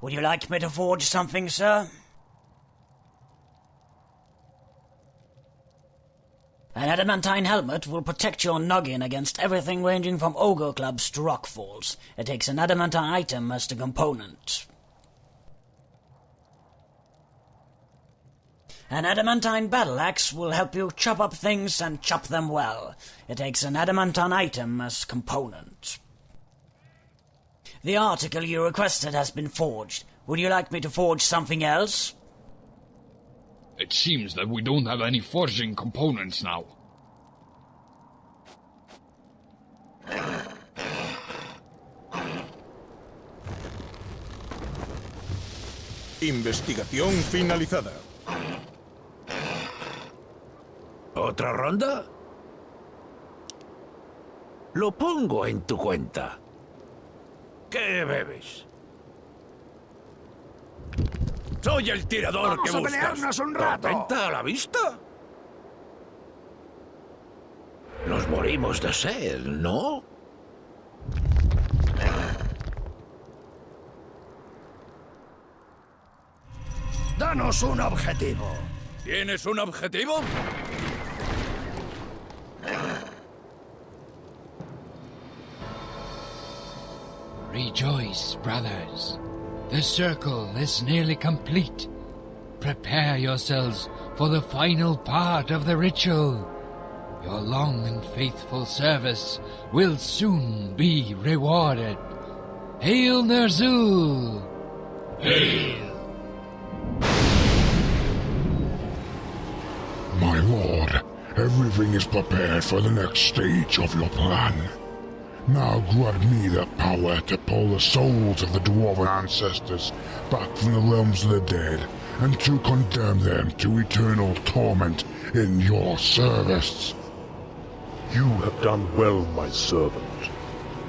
Would you like me to forge something, sir? An adamantine helmet will protect your noggin against everything ranging from ogre clubs to rockfalls. It takes an adamantine item as the component. An adamantine battle axe will help you chop up things and chop them well. It takes an adamantine item as component. The article you requested has been forged. Would you like me to forge something else? It seems that we don't have any forging components now. Investigación finalizada. ¿Otra ronda? Lo pongo en tu cuenta. ¿Qué bebes? Soy el tirador que buscas. ¡Vamos a pelearnos un rato! ¿Tormenta a la vista? Nos morimos de sed, ¿no? ¡Danos un objetivo! ¿Tienes un objetivo? Rejoice, brothers. The circle is nearly complete. Prepare yourselves for the final part of the ritual. Your long and faithful service will soon be rewarded. Hail Ner'zhul! Hail! My lord, everything is prepared for the next stage of your plan. Now grant me the power to pull the souls of the dwarven ancestors back from the realms of the dead, and to condemn them to eternal torment in your service. You have done well, my servant.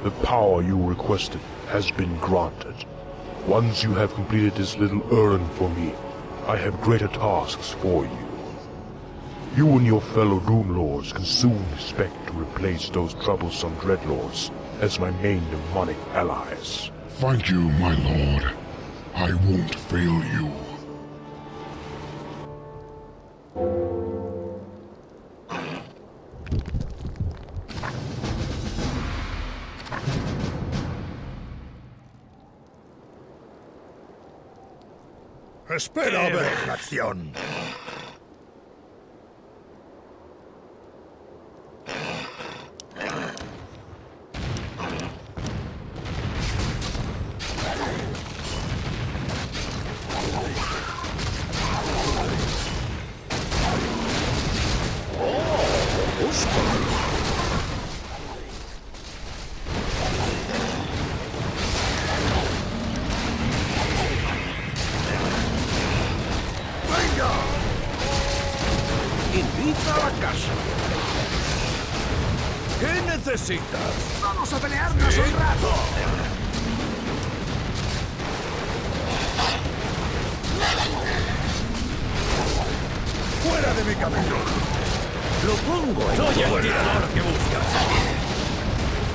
The power you requested has been granted. Once you have completed this little errand for me, I have greater tasks for you. You and your fellow Doom Lords can soon expect to replace those troublesome Dreadlords as my main demonic allies. Thank you, my lord. I won't fail you. Espera a ver en acción. Invita a la casa. ¿Qué necesitas? ¡Vamos a pelearnos un rato! ¡Fuera de mi camino! Lo pongo en Soy el tirador que buscas.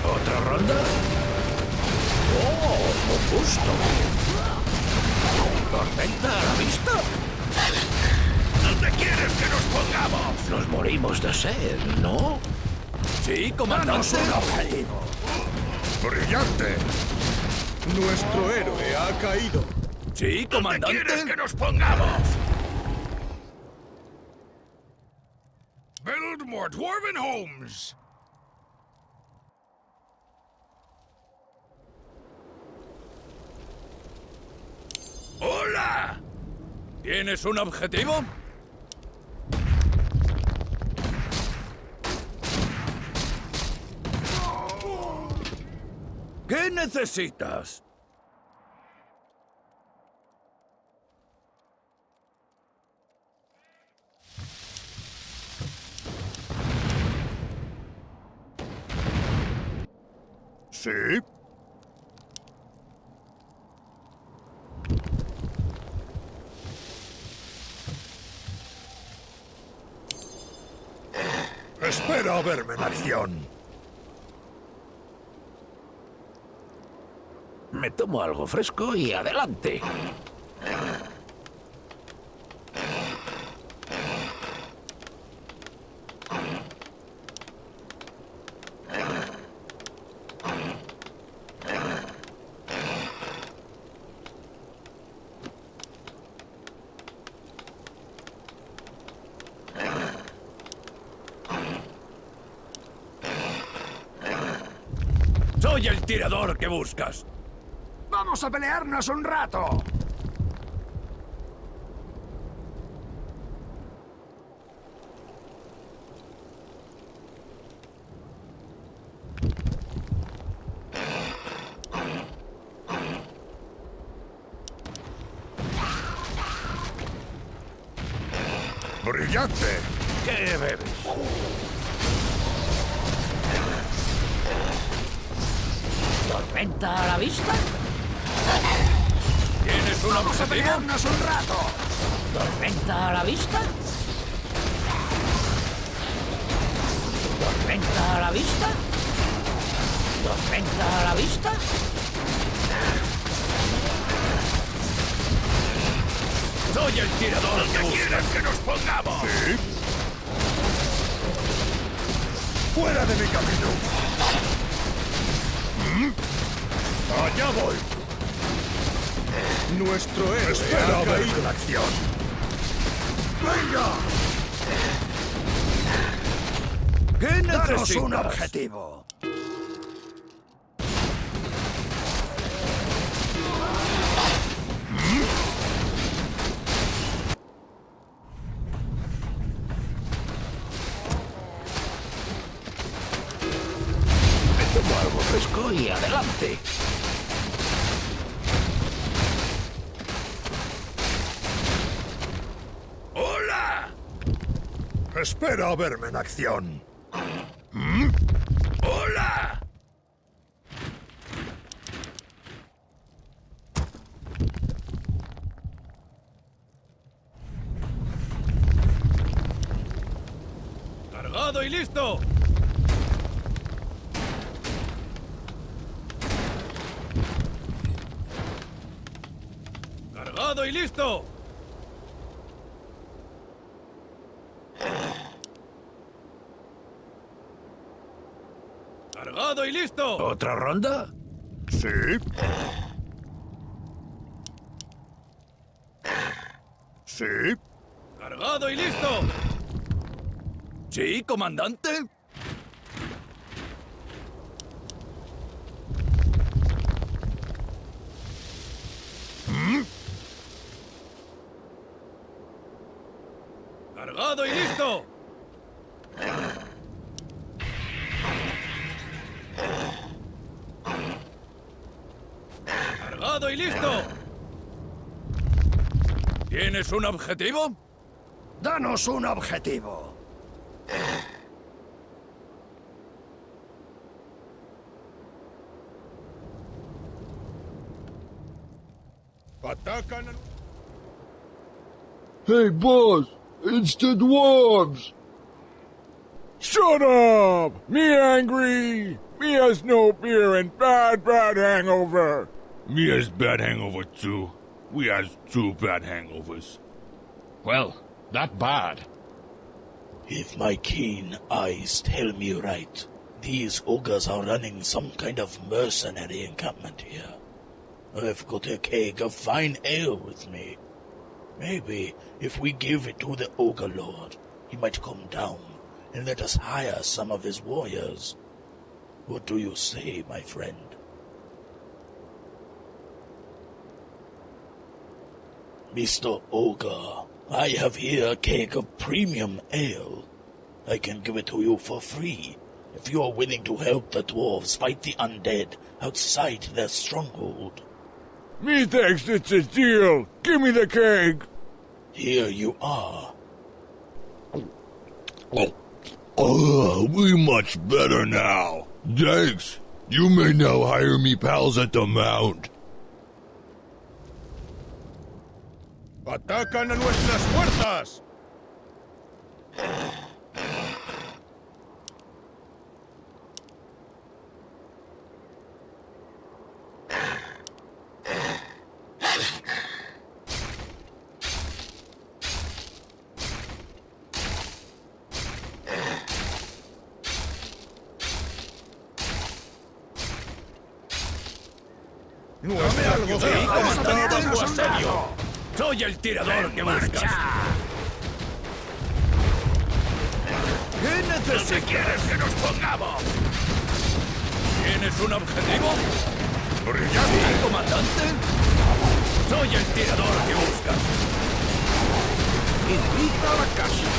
¿Otra ronda? ¡Oh, justo! ¿Tormenta a la vista? ¿Dónde quieres que nos pongamos? Nos morimos de sed, ¿no? Sí, comandante. ¡Danos un objetivo! ¡Brillante! Nuestro héroe ha caído. Sí, comandante. ¿Dónde quieres que nos pongamos? Build more dwarven homes. ¡Hola! ¿Tienes un objetivo? ¿Qué necesitas? ¿Sí? Espera a verme en acción. Me tomo algo fresco y adelante. Soy el tirador que buscas. ¡Vamos a pelearnos un rato! ¡Brillante! ¿Qué bebes? ¿Tormenta a la vista? ¿Tienes un ¡Vamos a objetivo? pelearnos un rato! ¿Tormenta a la vista? ¿Tormenta a la vista? ¿Tormenta a la vista? Soy el tirador que quieres que nos pongamos. ¿Sí? ¡Fuera de mi camino! ¡Allá voy! Nuestro héroe Espera ha a ver caído. en acción. ¡Venga! ¿Qué ¡Danos necesitas? un objetivo! Me tomo algo fresco y adelante. ¡Hola! Espera a verme en acción. ¡Hola! ¡Cargado y listo! ¡Cargado y listo! ¡Cargado y listo! ¿Otra ronda? ¿Sí? ¿Sí? ¡Cargado y listo! ¿Sí, comandante? ¡Cargado y listo! ¡Cargado y listo! ¿Tienes un objetivo? ¡Danos un objetivo! ¡Atacan! Hey, boss! It's the dwarves! Shut up! Me angry! Me has no beer and bad hangover! Me has bad hangover too. We has two bad hangovers. Well, that bad. If my keen eyes tell me right, these ogres are running some kind of mercenary encampment here. I've got a keg of fine ale with me. Maybe if we give it to the ogre lord, he might come down and let us hire some of his warriors. What do you say, my friend? Mr. Ogre, I have here a keg of premium ale. I can give it to you for free, if you are willing to help the dwarves fight the undead outside their stronghold. Methinks it's a deal. Give me the keg. Here you are. Oh, we much better now. Thanks. You may now hire me pals at the mount. ¡Atacan a nuestras fuerzas! Nuestra algo ciudad que ha estado comandante. bajo asedio. Soy el tirador que buscas. ¿Qué necesitas? ¿Dónde quieres que nos pongamos? ¿Tienes un objetivo? ¿Sí, comandante? Soy el tirador que buscas. Invita a la casa.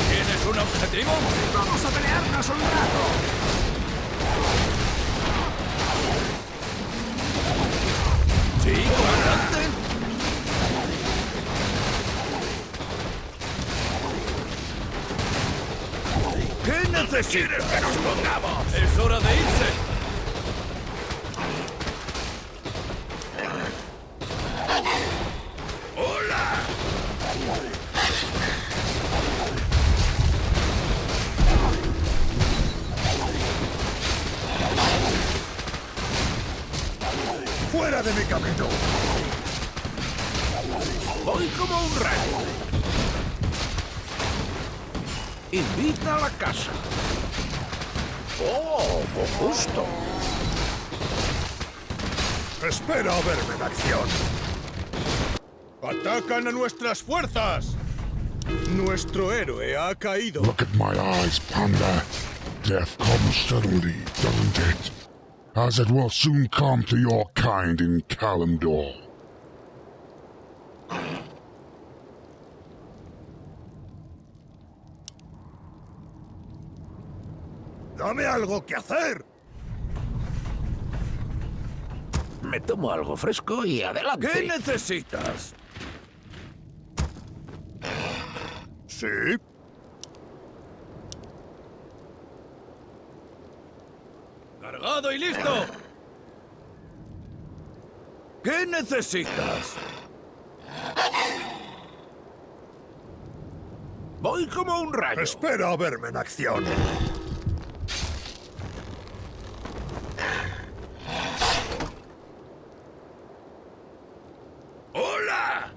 ¿Tienes un objetivo? Vamos a pelearnos un rato. ¿Sí, comandante? ¿Qué necesitas? Que nos pongamos? Es hora de irse. ¡Hola! ¡Fuera de mi camino! Voy como un rayo. Invita a la casa. ¡Oh, con gusto! ¡Espera a verme en acción! ¡Atacan a nuestras fuerzas! Nuestro héroe ha caído. Look at my eyes, Panda. Death comes suddenly, doesn't it? As it will soon come to your kind in Kalimdor. ¡Dame algo que hacer! Me tomo algo fresco y adelante. ¿Qué necesitas? ¿Sí? ¡Cargado y listo! ¿Qué necesitas? Voy como un rayo. Espera a verme en acción. ¡Hola!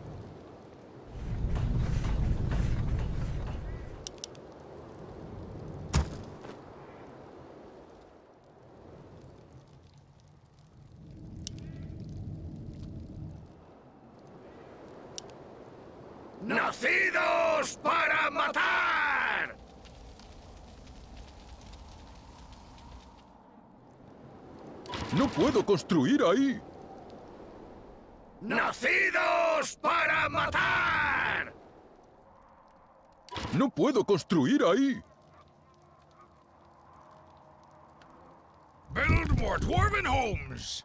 ¡Nacidos para matar! No puedo construir ahí. ¡Nacidos para matar! No puedo construir ahí. Build more dwarven homes!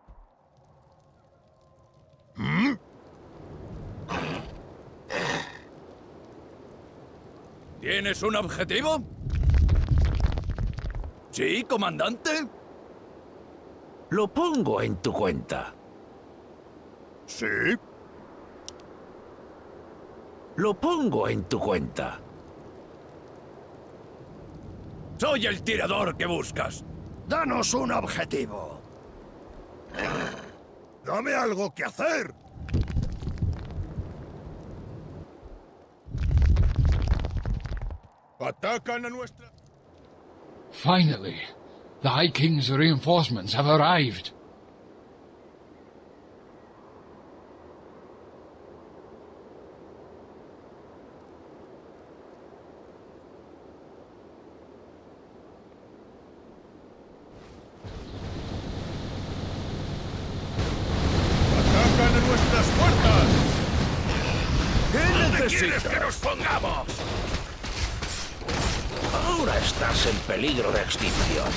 ¿Tienes un objetivo? ¿Sí, comandante? Lo pongo en tu cuenta. ¿Sí? Lo pongo en tu cuenta. Soy el tirador que buscas. ¡Danos un objetivo! ¡Dame algo que hacer! Atacan a nuestra... Finally, the High King's reinforcements have arrived. ¡Atacan a nuestras fuerzas! ¿Dónde quieres que nos pongamos? Ahora estás en peligro de extinción.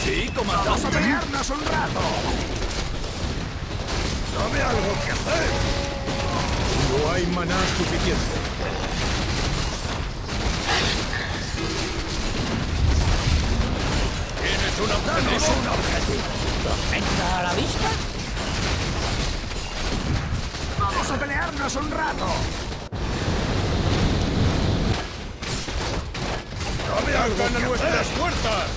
Sí, comandante. Vamos a pelearnos un rato. ¡Dame algo que hacer! No hay maná suficiente. ¿Tienes un objetivo? ¿Tormenta a la vista? ¡Vamos a pelearnos un rato! ¡Dame algo ¡Atacan a que nuestras hacer! fuerzas!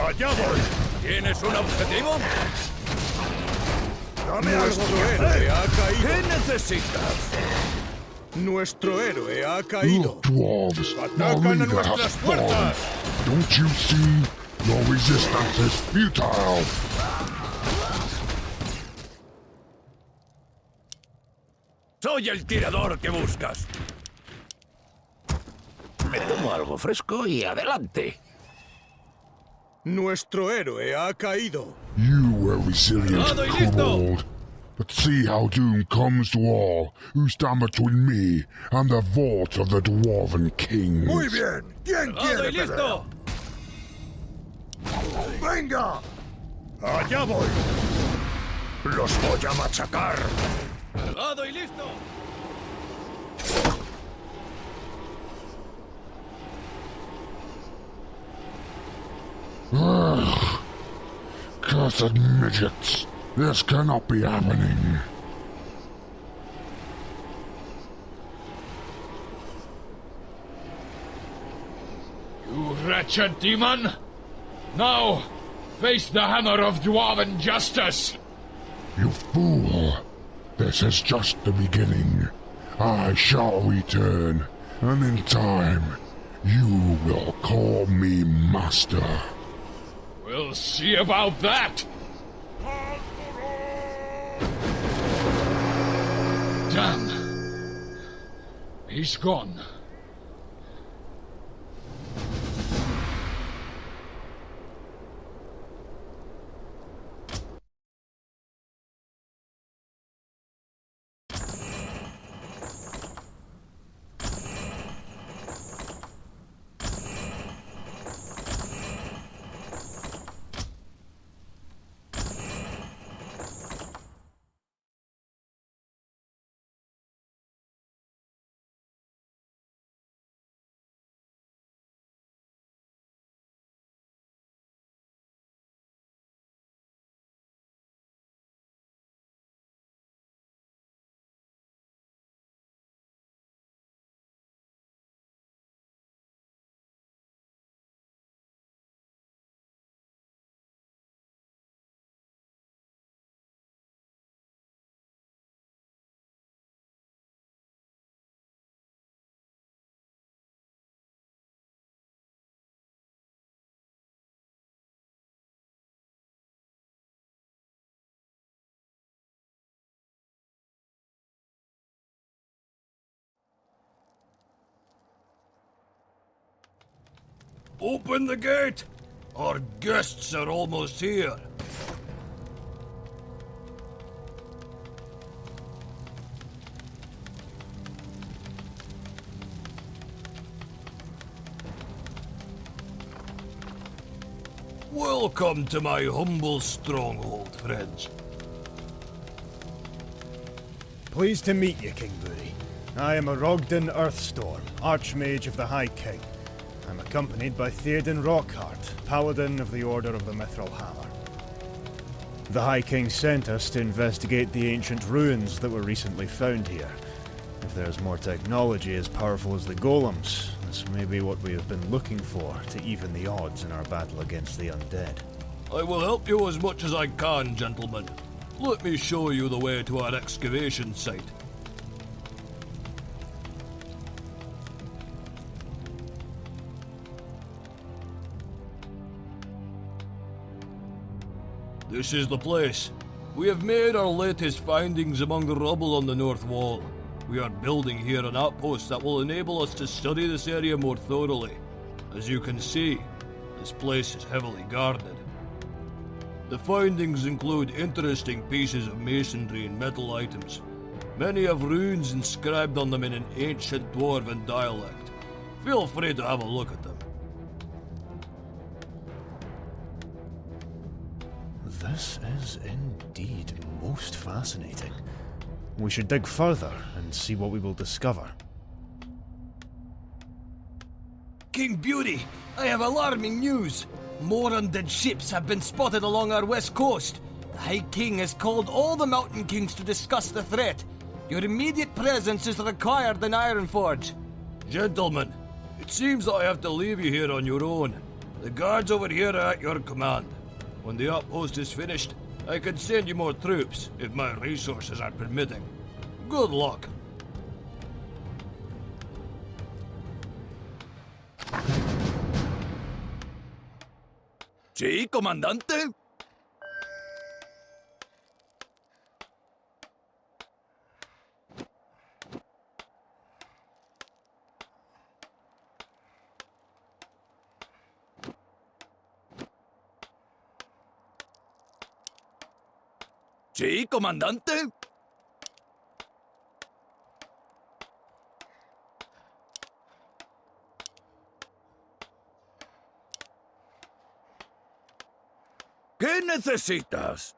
¡Allá voy! ¿Tienes un objetivo? Nuestro héroe ha caído. ¿Qué necesitas? Nuestro héroe ha caído. Look, dwarves, your Atacan a leader nuestras has fallen. puertas. Don't you see? Your resistance is futile. Soy el tirador que buscas. Me tomo algo fresco y adelante. Nuestro héroe ha caído. You were resilient, Lado y listo. kobold. But see how doom comes to all who stand between me and the vault of the Dwarven Kings. Muy bien. ¿Quién quiere pelear? ¡Venga! Allá voy. Los voy a machacar. Lado y listo. Ugh. Cursed midgets. This cannot be happening. You wretched demon! Now, face the hammer of Dwarven justice! You fool! This is just the beginning. I shall return, and in time, you will call me master. We'll see about that! Damn! He's gone. Open the gate! Our guests are almost here. Welcome to my humble stronghold, friends. Pleased to meet you, King Booty. I am a Rogden Earthstorm, Archmage of the High King. I'm accompanied by Theoden Rockhart, Paladin of the Order of the Mithril Hammer. The High King sent us to investigate the ancient ruins that were recently found here. If there's more technology as powerful as the golems, this may be what we have been looking for to even the odds in our battle against the undead. I will help you as much as I can, gentlemen. Let me show you the way to our excavation site. This is the place. We have made our latest findings among the rubble on the north wall. We are building here an outpost that will enable us to study this area more thoroughly. As you can see, this place is heavily guarded. The findings include interesting pieces of masonry and metal items. Many have runes inscribed on them in an ancient Dwarven dialect. Feel free to have a look at them. This is indeed most fascinating. We should dig further and see what we will discover. King Beauty, I have alarming news. More undead ships have been spotted along our west coast. The High King has called all the Mountain Kings to discuss the threat. Your immediate presence is required in Ironforge. Gentlemen, it seems that I have to leave you here on your own. The guards over here are at your command. When the outpost is finished, I can send you more troops if my resources are permitting. Good luck. Sí, comandante. Sí, comandante. ¿Qué necesitas?